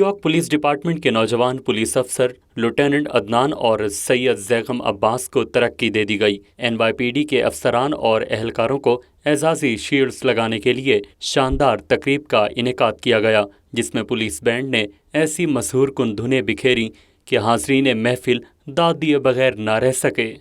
York police department کے نوجوان police افسر لیفٹیننٹ عدنان اور سید زیغم عباس کو ترقی دے دی گئی۔ NYPD کے افسران اور اہلکاروں کو اعزازی شیلڈز لگانے کے لیے شاندار تقریب کا انعقاد کیا گیا، جس میں پولیس بینڈ نے ایسی مسحور کن دھنیں بکھیریں کہ حاضرین محفل داد دیے بغیر نہ رہ سکے۔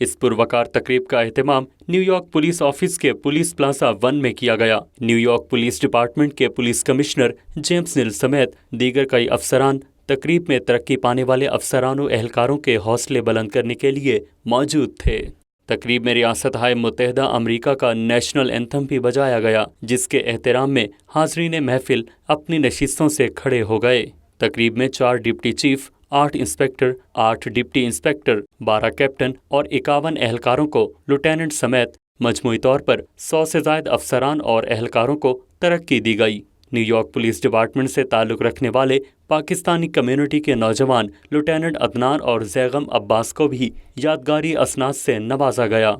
اس پروقار تقریب کا اہتمام نیو یارک پولیس آفس کے پولیس پلازا 1 میں کیا گیا۔ نیو یارک پولیس ڈپارٹمنٹ کے پولیس کمشنر جیمز نیل سمیت دیگر کئی افسران تقریب میں ترقی پانے والے افسران و اہلکاروں کے حوصلے بلند کرنے کے لیے موجود تھے۔ تقریب میں ریاستہائے متحدہ امریکہ کا نیشنل اینتھم بھی بجایا گیا، جس کے احترام میں حاضرین محفل اپنی نشستوں سے کھڑے ہو گئے۔ تقریب میں 4 deputy chief, 8 inspector, 8 deputy inspector, 12 captain اور 51 اہلکاروں کو لیفٹیننٹ سمیت مجموعی طور پر 100 سے زائد افسران اور اہلکاروں کو ترقی دی گئی۔ نیو یارک پولیس ڈپارٹمنٹ سے تعلق رکھنے والے پاکستانی کمیونٹی کے نوجوان لیفٹیننٹ عدنان اور زیغم عباس کو بھی یادگاری اسناد سے نوازا گیا۔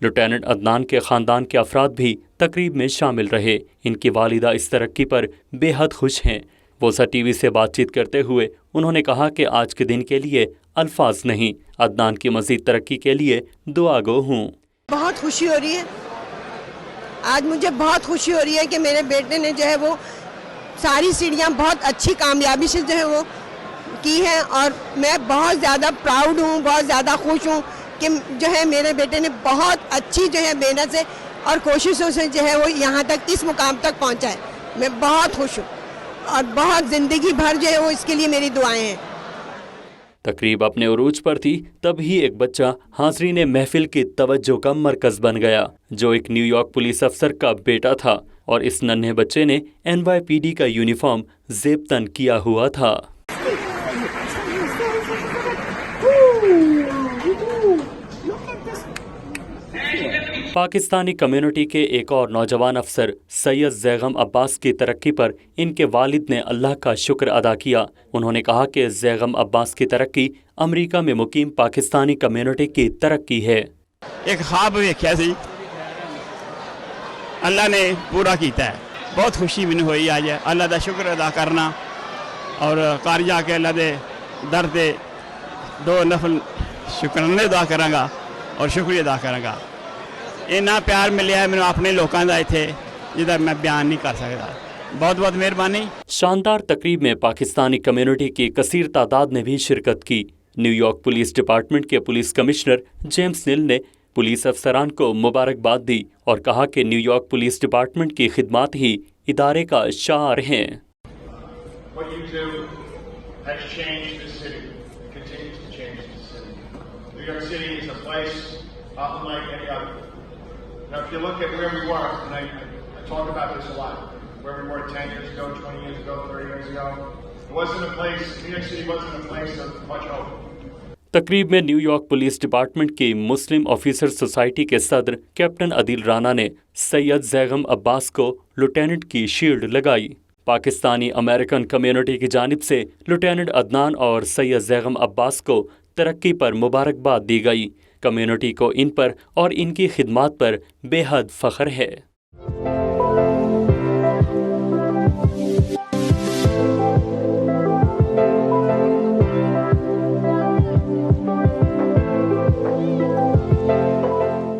لیفٹیننٹ عدنان کے خاندان کے افراد بھی تقریب میں شامل رہے۔ ان کی والدہ اس ترقی پر بے حد خوش ہیں۔ ووسا ٹی وی سے بات چیت کرتے ہوئے انہوں نے کہا کہ آج کے دن کے لیے الفاظ نہیں، عدنان کی مزید ترقی کے لیے دعا گو ہوں۔ بہت خوشی ہو رہی ہے، آج مجھے بہت خوشی ہو رہی ہے کہ میرے بیٹے نے جو ہے وہ ساری سیڑھیاں بہت اچھی کامیابی سے جو ہے وہ کی ہے، اور میں بہت زیادہ پراؤڈ ہوں، بہت زیادہ خوش ہوں کہ جو ہے میرے بیٹے نے بہت اچھی جو ہے محنت سے اور کوششوں سے جو ہے وہ یہاں تک اس مقام تک پہنچا ہے۔ میں بہت خوش ہوں اور بہت زندگی بھر جو ہے وہ اس کے لیے میری دعائیں ہیں۔ تقریب اپنے عروج پر تھی، تب ہی ایک بچہ حاضرین محفل کی توجہ کا مرکز بن گیا، جو ایک نیو یارک پولیس افسر کا بیٹا تھا، اور اس ننھے بچے نے NYPD کا یونیفارم زیب تن کیا ہوا تھا۔ پاکستانی کمیونٹی کے ایک اور نوجوان افسر سید زیغم عباس کی ترقی پر ان کے والد نے اللہ کا شکر ادا کیا۔ انہوں نے کہا کہ زیغم عباس کی ترقی امریکہ میں مقیم پاکستانی کمیونٹی کی ترقی ہے۔ ایک خواب ویکھیا سی، اللہ نے پورا کیتا ہے، بہت خوشی مینوں ہوئی آج اللہ دا شکر ادا کرنا، اور گھر جا کے اللہ دے در تے 2 نفل شکرانے ادا کراں گا اور شکریہ ادا کراں گا۔ اتنا پیار ملیا ہے مینوں اپنے لوکاں دا ایتھے جہدا میں بیان نہیں کر سکتا۔ بہت بہت مہربانی۔ شاندار تقریب میں پاکستانی کمیونٹی کی کثیر تعداد نے بھی شرکت کی۔ نیو یارک پولیس ڈپارٹمنٹ کے پولیس کمشنر جیمز نیل نے پولیس افسران کو مبارکباد دی اور کہا کہ نیو یارک پولیس ڈپارٹمنٹ کی خدمات ہی ادارے کا شعار ہیں۔ Now, if you look at where we were, and I talk about this a lot, where we were 10 years ago, 20 years ago, 30 years ago, it wasn't a place, New York City wasn't a place of much hope. تقریب میں new York police department کی مسلم officer society کے صدر captain عدیل رانا نے سید زیغم عباس کو lieutenant کی shield لگائی۔ Pakistani American community کی جانب سے لیفٹیننٹ عدنان اور سید زیغم عباس کو ترقی پر مبارکباد دی گئی۔ کمیونٹی کو ان پر اور ان کی خدمات پر بے حد فخر ہے۔